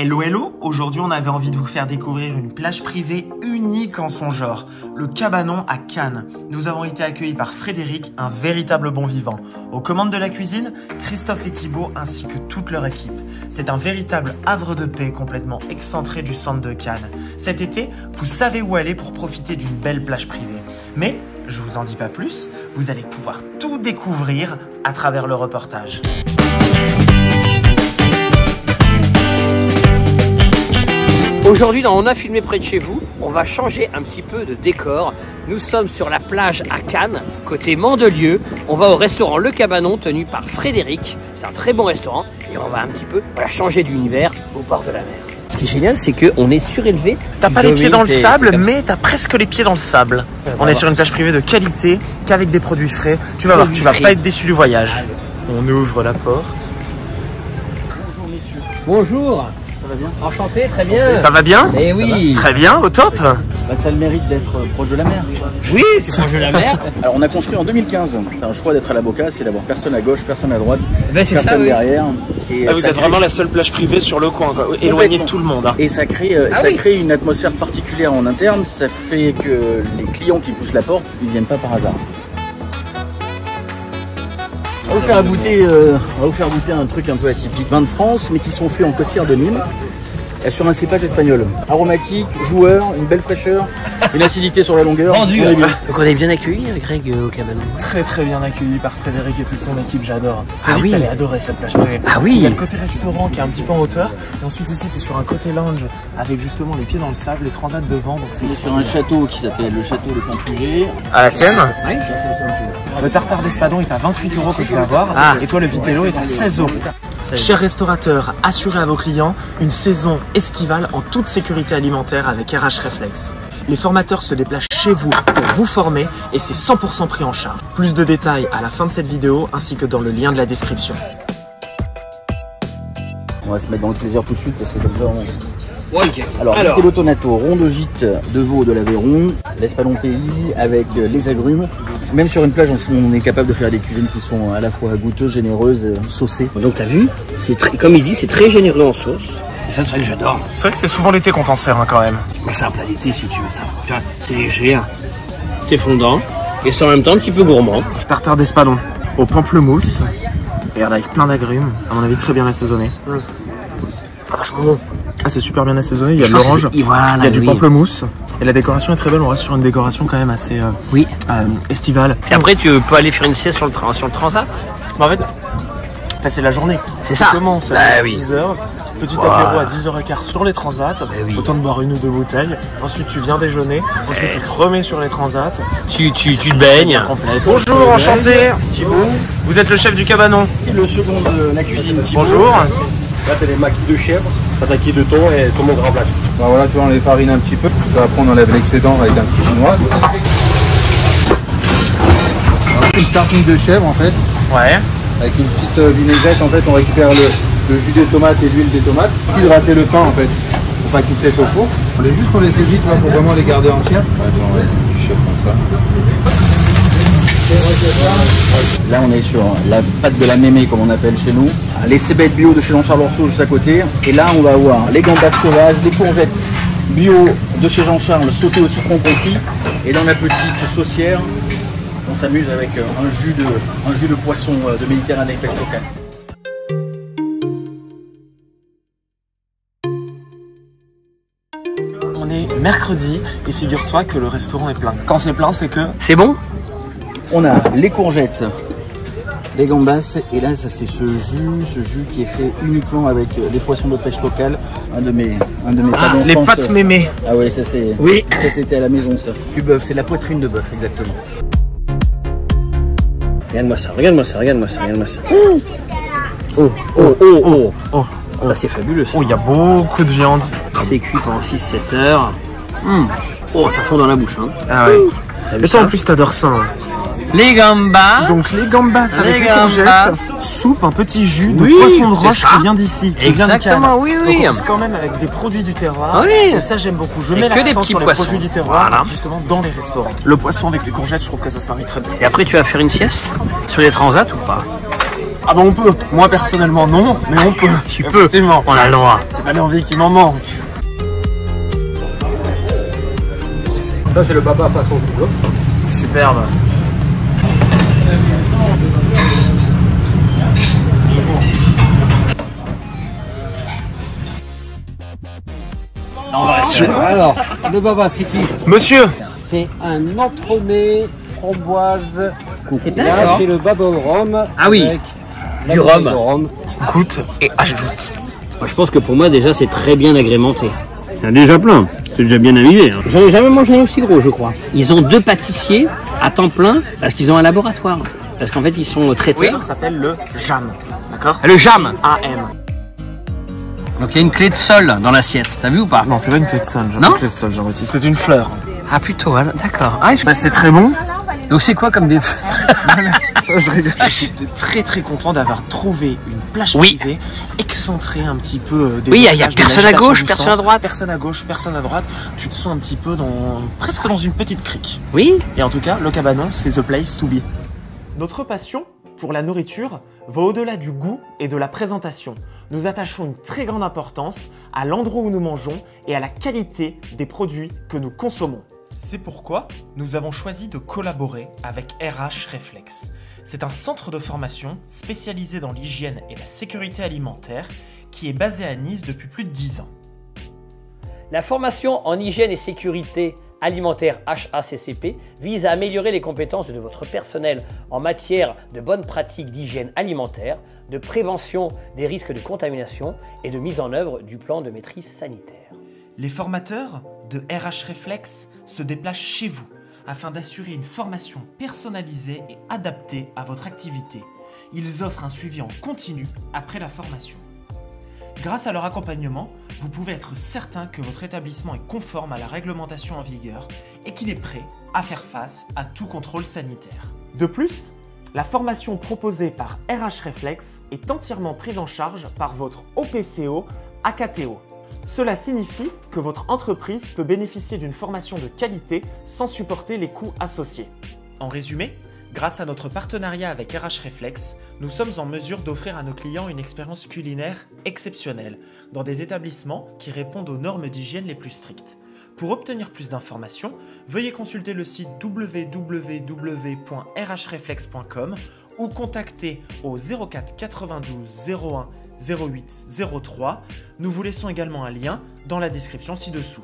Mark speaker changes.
Speaker 1: Hello hello, aujourd'hui on avait envie de vous faire découvrir une plage privée unique en son genre, le Cabanon à Cannes. Nous avons été accueillis par Frédéric, un véritable bon vivant. Aux commandes de la cuisine, Christophe et Thibaut ainsi que toute leur équipe. C'est un véritable havre de paix complètement excentré du centre de Cannes. Cet été, vous savez où aller pour profiter d'une belle plage privée. Mais, je vous en dis pas plus, vous allez pouvoir tout découvrir à travers le reportage.
Speaker 2: Aujourd'hui, dans On a filmé près de chez vous, on va changer un petit peu de décor. Nous sommes sur la plage à Cannes, côté Mandelieu. On va au restaurant Le Cabanon, tenu par Frédéric. C'est un très bon restaurant et on va un petit peu changer d'univers au bord de la mer. Ce qui est génial, c'est qu'on est surélevé.
Speaker 1: T'as pas les pieds dans le sable, mais t'as presque les pieds dans le sable. On est sur une plage privée de qualité, qu'avec des produits frais. Tu vas voir, tu vas pas être déçu du voyage. On ouvre la porte.
Speaker 2: Bonjour messieurs. Bonjour. Ça va bien? Enchanté, très bien.
Speaker 1: Ça va bien?
Speaker 2: Eh oui.
Speaker 1: Très bien, au top.
Speaker 3: Bah, ça a le mérite d'être proche de la mer.
Speaker 2: Oui, c'est proche de la mer.
Speaker 3: Alors on a construit en 2015. C'est un choix d'être à la Boca, c'est d'avoir personne à gauche, personne à droite,
Speaker 2: ben,
Speaker 3: personne
Speaker 2: ça, oui.
Speaker 3: derrière. Et
Speaker 1: vous êtes vraiment la seule plage privée sur le coin, quoi. Éloignée de tout le monde. Hein.
Speaker 3: Et ça crée, crée une atmosphère particulière en interne. Ça fait que les clients qui poussent la porte, ils viennent pas par hasard. On va vous faire goûter un truc un peu atypique. Vins de France, mais qui sont faits en Cossière de Nîmes. Sur un cépage espagnol. Aromatique, joueur, une belle fraîcheur, une acidité sur la longueur.
Speaker 2: Vendu. Donc on est bien accueillis avec Greg au Cabanon.
Speaker 1: Très bien accueilli par Frédéric et toute son équipe, j'adore.
Speaker 2: Ah oui.
Speaker 1: T'allais adorer cette plage privée.
Speaker 2: Ah oui.
Speaker 1: Il y a le côté restaurant qui est un petit peu en hauteur. Et ensuite ici t'es sur un côté lounge avec justement les pieds dans le sable, les transats devant. Donc c'est
Speaker 3: sur un château qui s'appelle le château de Pont-Puget.
Speaker 1: À la tienne?
Speaker 2: Oui.
Speaker 1: Le tartare d'espadon est à 28 € que je vais avoir. Et toi le vitello est à 16 €. Chers restaurateurs, assurez à vos clients une saison estivale en toute sécurité alimentaire avec RH Réflexe. Les formateurs se déplacent chez vous pour vous former et c'est 100% pris en charge. Plus de détails à la fin de cette vidéo ainsi que dans le lien de la description.
Speaker 3: On va se mettre dans le plaisir tout de suite parce que comme ça on...
Speaker 2: Okay.
Speaker 3: Alors, vitello tonato, rond de gîte de veau de l'Aveyron, l'espadon pays avec les agrumes. Même sur une plage, on est capable de faire des cuisines qui sont à la fois goûteuses, généreuses, saucées.
Speaker 2: Donc t'as vu, comme il dit, c'est très généreux en sauce. Et ça, c'est ça que j'adore.
Speaker 1: C'est vrai que c'est souvent l'été qu'on t'en sert quand même.
Speaker 2: Mais c'est un plat d'été si tu veux ça. Tu vois, c'est léger, c'est fondant et c'est en même temps un petit peu gourmand.
Speaker 1: Tartare d'espadon au pamplemousse. Regarde avec plein d'agrumes, à mon avis très bien assaisonné. Vachement bon. Ah, c'est super bien assaisonné, il y a de l'orange, il y a du pamplemousse. Et la décoration est très belle, on reste sur une décoration quand même assez estivale.
Speaker 2: Et après tu peux aller faire une sieste sur le transat.
Speaker 1: En fait, passer la journée.
Speaker 2: C'est ça.
Speaker 1: Tu commences à 10h, petit apéro à 10h15 sur les transats, autant de boire une ou deux bouteilles. Ensuite tu viens déjeuner, ensuite tu te remets sur les transats.
Speaker 2: Tu te baignes.
Speaker 1: Bonjour, enchanté. Thibaut. Vous êtes le chef du Cabanon.
Speaker 3: Et le second de la cuisine, Thibaut.
Speaker 1: Bonjour.
Speaker 4: Là, t'as les maquis de chèvre, tataki de thon et tout le monde remplace.
Speaker 5: Bah voilà, tu vois, on les farine un petit peu. Après, on enlève l'excédent avec un petit chinois. Alors, une tartine de chèvre en fait.
Speaker 1: Ouais.
Speaker 5: Avec une petite vinaigrette, en fait, on récupère le jus des tomates et l'huile des tomates. Hydrater le pain en fait, pour pas qu'il sèche au four. On les juste, on les saisit pour vraiment les garder entières. Ouais, on va mettre du chèvre comme ça.
Speaker 3: Là on est sur la pâte de la mémé comme on appelle chez nous, les cébettes bio de chez Jean-Charles Orceau juste à côté, et là on va avoir les gambas sauvages, les courgettes bio de chez Jean-Charles sautées au citron confit, et dans la petite saucière on s'amuse avec un jus de poisson de Méditerranée pêche locale.
Speaker 1: On est mercredi et figure-toi que le restaurant est plein. Quand c'est plein, c'est que...
Speaker 2: C'est bon?
Speaker 3: On a les courgettes, les gambas, et là ça c'est ce jus qui est fait uniquement avec les poissons de pêche locale, un de mes plats d'enfance.
Speaker 1: Les pâtes mémé.
Speaker 3: Ah oui, ça c'est.
Speaker 2: Oui.
Speaker 3: Ça c'était à la maison ça. Du bœuf, c'est la poitrine de bœuf exactement.
Speaker 2: Regarde-moi ça, regarde-moi ça, regarde-moi ça, regarde-moi ça. Oh. Ça c'est fabuleux ça.
Speaker 1: Oh, il y a beaucoup de viande.
Speaker 2: C'est cuit pendant 6-7 heures. Oh, ça fond dans la bouche. Hein.
Speaker 1: Ah ouais. Et toi en plus t'adores ça. Hein.
Speaker 2: Les gambas.
Speaker 1: Donc les gambas avec les courgettes, soupe, un petit jus de
Speaker 2: Oui,
Speaker 1: poisson de roche
Speaker 2: c'est ça.
Speaker 1: qui vient d'ici.
Speaker 2: Exactement, oui, oui.
Speaker 1: Donc on reste quand même avec des produits du terroir.
Speaker 2: Oui.
Speaker 1: Et ça j'aime beaucoup. Je
Speaker 2: C'est
Speaker 1: mets
Speaker 2: que des
Speaker 1: l'accent
Speaker 2: petits
Speaker 1: sur les
Speaker 2: poissons.
Speaker 1: produits du terroir,
Speaker 2: Voilà.
Speaker 1: justement dans les restaurants. Le poisson avec les courgettes, je trouve que ça se marie très bien.
Speaker 2: Et après tu vas faire une sieste sur les transats ou pas?
Speaker 1: Ah bah on peut. Moi personnellement non, mais on peut.
Speaker 2: Tu peux.
Speaker 1: Effectivement.
Speaker 2: On a le droit.
Speaker 1: C'est pas l'envie qui m'en manque.
Speaker 4: Ça, c'est le baba façon judo.
Speaker 1: Superbe.
Speaker 6: Alors, le baba, c'est qui?
Speaker 1: Monsieur.
Speaker 6: C'est un entremets framboise.
Speaker 2: C'est
Speaker 6: Là,
Speaker 2: d'accord.
Speaker 6: c'est le baba au rhum.
Speaker 2: Ah oui,
Speaker 6: avec la
Speaker 2: du
Speaker 6: bouteille
Speaker 2: rhum.
Speaker 6: de rhum.
Speaker 1: Goûte et ajoute.
Speaker 2: Moi, je pense que pour moi, déjà, c'est très bien agrémenté. Il y en a déjà plein. C'est déjà bien arrivé. Hein. J'en ai jamais mangé un aussi gros, je crois. Ils ont 2 pâtissiers à temps plein parce qu'ils ont un laboratoire. Parce qu'en fait, ils sont traiteurs.
Speaker 1: Ça s'appelle le jam. D'accord?
Speaker 2: Le jam.
Speaker 1: AM.
Speaker 2: Donc, il y a une clé de sol dans l'assiette. T'as vu ou pas?
Speaker 1: Non, c'est pas une clé de sol.
Speaker 2: Non,
Speaker 1: une clé de sol, Jean-Baptiste. C'est une fleur.
Speaker 2: Ah, plutôt, hein. D'accord. Ah,
Speaker 1: Bah, c'est très bon.
Speaker 2: donc, c'est quoi comme des...
Speaker 1: Je rigole. J'étais très très content d'avoir trouvé une plage
Speaker 2: Oui.
Speaker 1: privée excentrée un petit peu des
Speaker 2: Oui, il y a
Speaker 1: plages de
Speaker 2: personne à
Speaker 1: l'agitation
Speaker 2: gauche,
Speaker 1: du
Speaker 2: personne
Speaker 1: sang.
Speaker 2: à droite.
Speaker 1: Personne à gauche, personne à droite. Tu te sens un petit peu presque dans une petite crique.
Speaker 2: Oui.
Speaker 1: Et en tout cas, le cabanon, c'est the place to be. Notre passion pour la nourriture va au-delà du goût et de la présentation. Nous attachons une très grande importance à l'endroit où nous mangeons et à la qualité des produits que nous consommons. C'est pourquoi nous avons choisi de collaborer avec RH Reflex. C'est un centre de formation spécialisé dans l'hygiène et la sécurité alimentaire qui est basé à Nice depuis plus de 10 ans.
Speaker 2: La formation en hygiène et sécurité alimentaire HACCP vise à améliorer les compétences de votre personnel en matière de bonnes pratiques d'hygiène alimentaire, de prévention des risques de contamination et de mise en œuvre du plan de maîtrise sanitaire.
Speaker 1: Les formateurs de RH Reflex se déplacent chez vous afin d'assurer une formation personnalisée et adaptée à votre activité. Ils offrent un suivi en continu après la formation. Grâce à leur accompagnement, vous pouvez être certain que votre établissement est conforme à la réglementation en vigueur et qu'il est prêt à faire face à tout contrôle sanitaire. De plus, la formation proposée par RH Reflex est entièrement prise en charge par votre OPCO AKTO. Cela signifie que votre entreprise peut bénéficier d'une formation de qualité sans supporter les coûts associés. En résumé, grâce à notre partenariat avec RH Reflex, nous sommes en mesure d'offrir à nos clients une expérience culinaire exceptionnelle dans des établissements qui répondent aux normes d'hygiène les plus strictes. Pour obtenir plus d'informations, veuillez consulter le site www.rhreflex.com ou contacter au 04 92 01 08 03. Nous vous laissons également un lien dans la description ci-dessous.